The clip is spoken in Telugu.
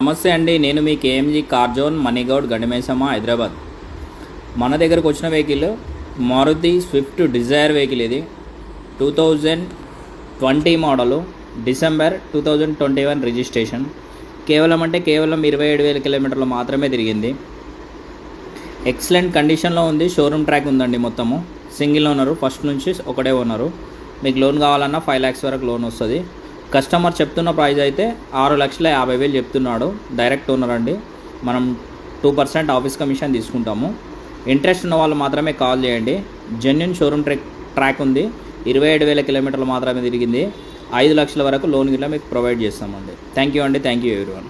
నమస్తే అండి, నేను మీ KMG car zone Manigoud Gandimaisamma Hyderabad. మన దగ్గరకు వచ్చిన vehicle Maruti Swift Dzire vehicle. ఇది 2020 మోడలు, డిసెంబర్ 2021 రిజిస్ట్రేషన్. కేవలం 27,000 కిలోమీటర్లు మాత్రమే తిరిగింది. ఎక్సలెంట్ కండిషన్లో ఉంది. షోరూమ్ ట్రాక్ ఉందండి. మొత్తము సింగిల్ ఓనరు, ఫస్ట్ నుంచి ఒకటే ఓనరు. మీకు లోన్ కావాలన్నా 5 lakhs వరకు లోన్ వస్తుంది. కస్టమర్ చెప్తున్న ప్రైస్ అయితే 6,50,000 చెప్తున్నాడు. డైరెక్ట్ ఓనర్ అండి. మనం 2% ఆఫీస్ కమిషన్ తీసుకుంటాము. ఇంట్రెస్ట్ ఉన్న వాళ్ళు మాత్రమే కాల్ చేయండి. జెన్యున్ షోరూమ్ ట్రాక్ ఉంది. 27,000 కిలోమీటర్లు మాత్రమే తిరిగింది. 5 లక్షల వరకు లోన్ గిట్లా మీకు ప్రొవైడ్ చేస్తామండి. థ్యాంక్ యూ అండి. Thank you everyone.